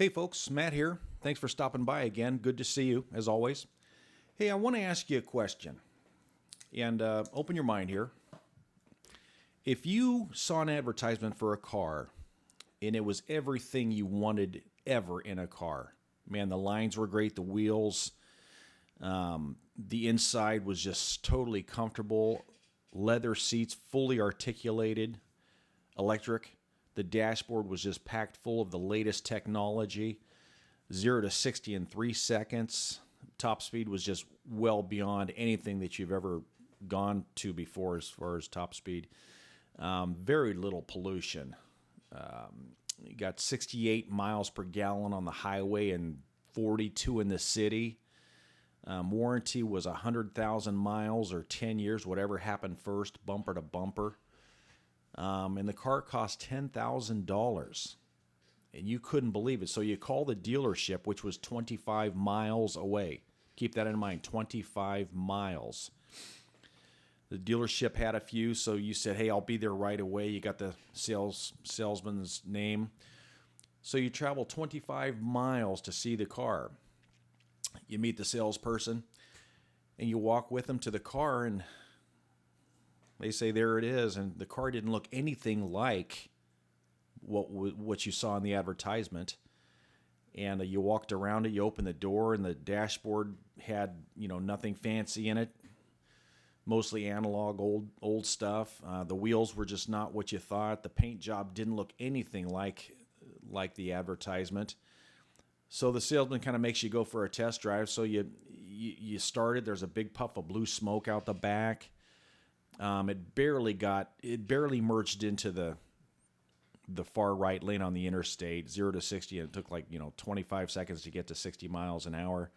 Hey folks, Matt here. Thanks for stopping by again. Good to see you, as always. Hey, I want to ask you a question, and open your mind here. If you saw an advertisement for a car, and it was everything you wanted ever in a car, man, the lines were great, the wheels, the inside was just totally comfortable, leather seats, fully articulated, electric. The dashboard was just packed full of the latest technology. 0 to 60 in 3 seconds. Top speed was just well beyond anything that you've ever gone to before as far as top speed. Very little pollution. You got 68 miles per gallon on the highway and 42 in the city. Warranty was 100,000 miles or 10 years, whatever happened first, bumper to bumper. And the car cost $10,000. And you couldn't believe it. So you call the dealership, which was 25 miles away. Keep that in mind, 25 miles. The dealership had a few, so you said, hey, I'll be there right away. You got the salesman's name. So you travel 25 miles to see the car. You meet the salesperson, and you walk with them to the car, and they say, there it is. And the car didn't look anything like what you saw in the advertisement. And you walked around it, you opened the door, and the dashboard had, nothing fancy in it. Mostly analog, old stuff. The wheels were just not what you thought. The paint job didn't look anything like the advertisement. So the salesman kind of makes you go for a test drive. So you started. There's a big puff of blue smoke out the back. It barely merged into the far right lane on the interstate, 0 to 60, and it took 25 seconds to get to 60 miles an hour.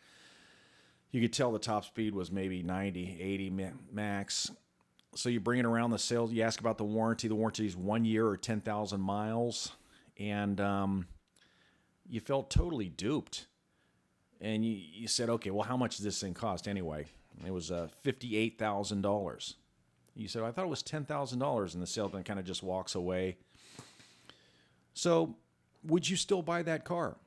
You could tell the top speed was maybe 90, 80 max. So you bring it around the sales, you ask about the warranty. The warranty is 1 year or 10,000 miles, and you felt totally duped. And you said, okay, well, how much does this thing cost anyway? It was $58,000. You said, I thought it was $10,000, and the salesman kind of just walks away. So would you still buy that car?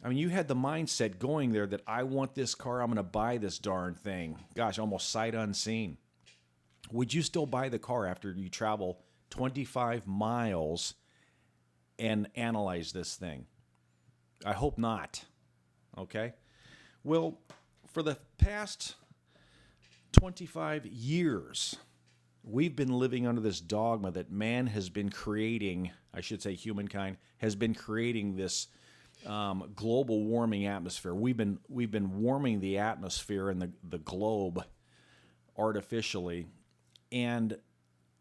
I mean, you had the mindset going there that I want this car, I'm going to buy this darn thing. Gosh, almost sight unseen. Would you still buy the car after you travel 25 miles and analyze this thing? I hope not. Okay? Well, for the past 25 years, we've been living under this dogma that man has been creating, I should say humankind, has been creating this global warming atmosphere. We've been warming the atmosphere and the globe artificially. And,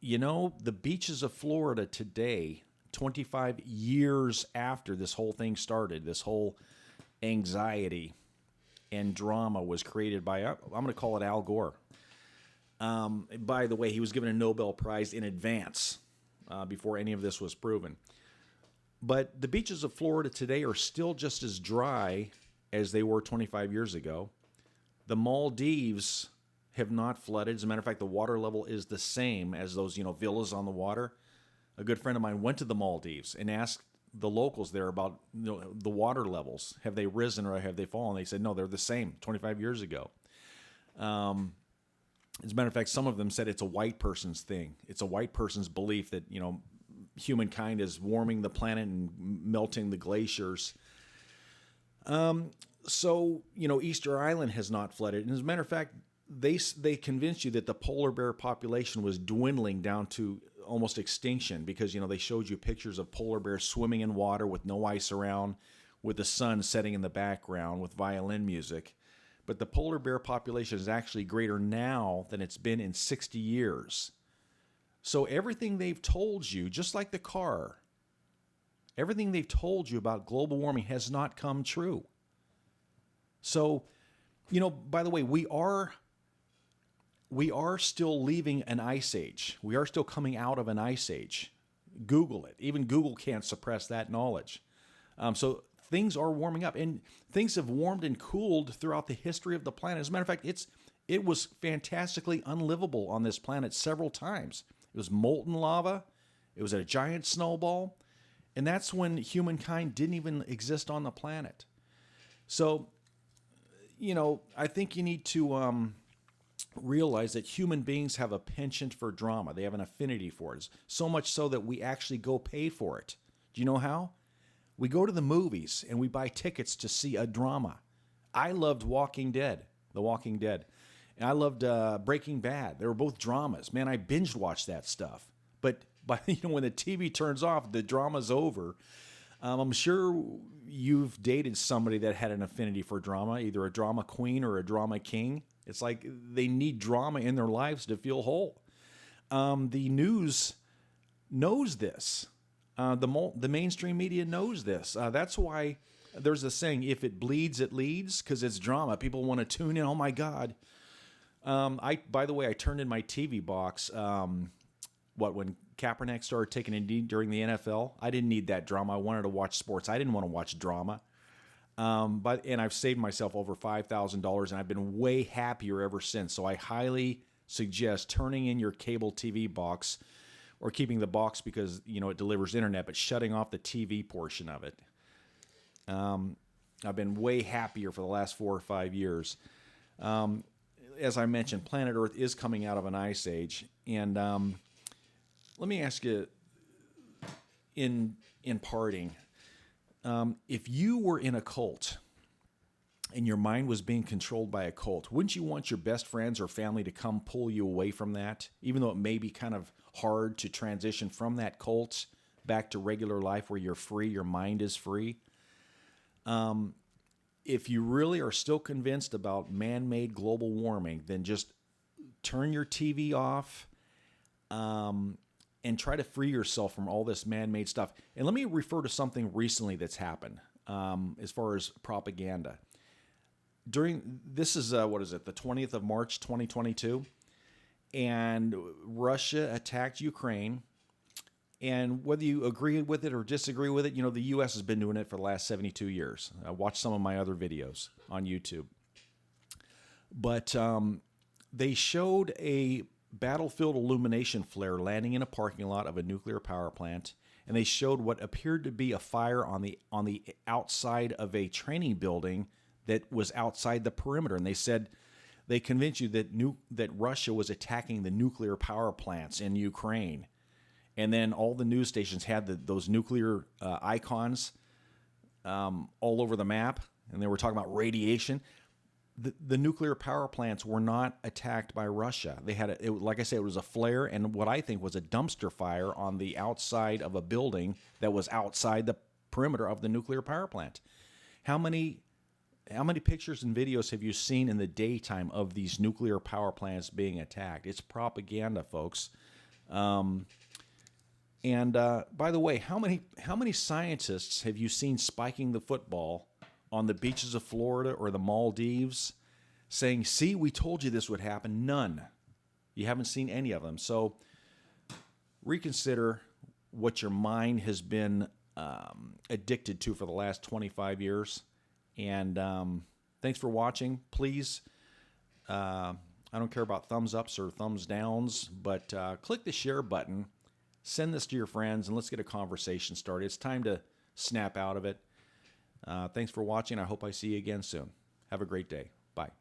the beaches of Florida today, 25 years after this whole thing started, this whole anxiety and drama was created by, I'm going to call it Al Gore. By the way, he was given a Nobel Prize in advance before any of this was proven. But the beaches of Florida today are still just as dry as they were 25 years ago. The Maldives have not flooded. As a matter of fact, the water level is the same as those, villas on the water. A good friend of mine went to the Maldives and asked the locals there about the water levels. Have they risen or have they fallen? They said, no, they're the same 25 years ago. As a matter of fact, some of them said it's a white person's thing. It's a white person's belief that, humankind is warming the planet and melting the glaciers. So, Easter Island has not flooded. And as a matter of fact, they convinced you that the polar bear population was dwindling down to almost extinction because, they showed you pictures of polar bears swimming in water with no ice around, with the sun setting in the background, with violin music. But the polar bear population is actually greater now than it's been in 60 years. So everything they've told you, just like the car, everything they've told you about global warming has not come true. So, by the way, we are still leaving an ice age. We are still coming out of an ice age. Google it. Even Google can't suppress that knowledge. So things are warming up, and things have warmed and cooled throughout the history of the planet. As a matter of fact, it was fantastically unlivable on this planet several times. It was molten lava. It was a giant snowball. And that's when humankind didn't even exist on the planet. So, I think you need to realize that human beings have a penchant for drama. They have an affinity for it. So much so that we actually go pay for it. Do you know how? We go to the movies and we buy tickets to see a drama. I loved The Walking Dead. And I loved Breaking Bad. They were both dramas. Man, I binge watched that stuff. But when the TV turns off, the drama's over. I'm sure you've dated somebody that had an affinity for drama, either a drama queen or a drama king. It's like they need drama in their lives to feel whole. The news knows this. The mainstream media knows this. That's why there's a saying, if it bleeds, it leads, because it's drama. People want to tune in. Oh, my God. By the way, I turned in my TV box, when Kaepernick started taking a knee during the NFL. I didn't need that drama. I wanted to watch sports. I didn't want to watch drama. And I've saved myself over $5,000, and I've been way happier ever since. So I highly suggest turning in your cable TV box, or keeping the box because it delivers internet, but shutting off the TV portion of it. I've been way happier for the last 4 or 5 years. As I mentioned, planet Earth is coming out of an ice age, and let me ask you, in parting, if you were in a cult and your mind was being controlled by a cult, wouldn't you want your best friends or family to come pull you away from that, even though it may be kind of hard to transition from that cult back to regular life where you're free, your mind is free? If you really are still convinced about man-made global warming, then just turn your TV off, and try to free yourself from all this man-made stuff. And let me refer to something recently that's happened as far as propaganda. This is, the 20th of March, 2022, and Russia attacked Ukraine. And whether you agree with it or disagree with it, the U.S. has been doing it for the last 72 years. Watch some of my other videos on YouTube. But they showed a battlefield illumination flare landing in a parking lot of a nuclear power plant, and they showed what appeared to be a fire on the outside of a training building that was outside the perimeter. And they said they convinced you that Russia was attacking the nuclear power plants in Ukraine. And then all the news stations had those nuclear icons all over the map, and they were talking about radiation. The nuclear power plants were not attacked by Russia. They had like I said, it was a flare, and what I think was a dumpster fire on the outside of a building that was outside the perimeter of the nuclear power plant. How many pictures and videos have you seen in the daytime of these nuclear power plants being attacked? It's propaganda, folks. And by the way, how many scientists have you seen spiking the football on the beaches of Florida or the Maldives, saying, "See, we told you this would happen"? None. You haven't seen any of them. So reconsider what your mind has been addicted to for the last 25 years. And thanks for watching. Please, I don't care about thumbs ups or thumbs downs, but click the share button. Send this to your friends, and let's get a conversation started. It's time to snap out of it. Thanks for watching. I hope I see you again soon. Have a great day. Bye.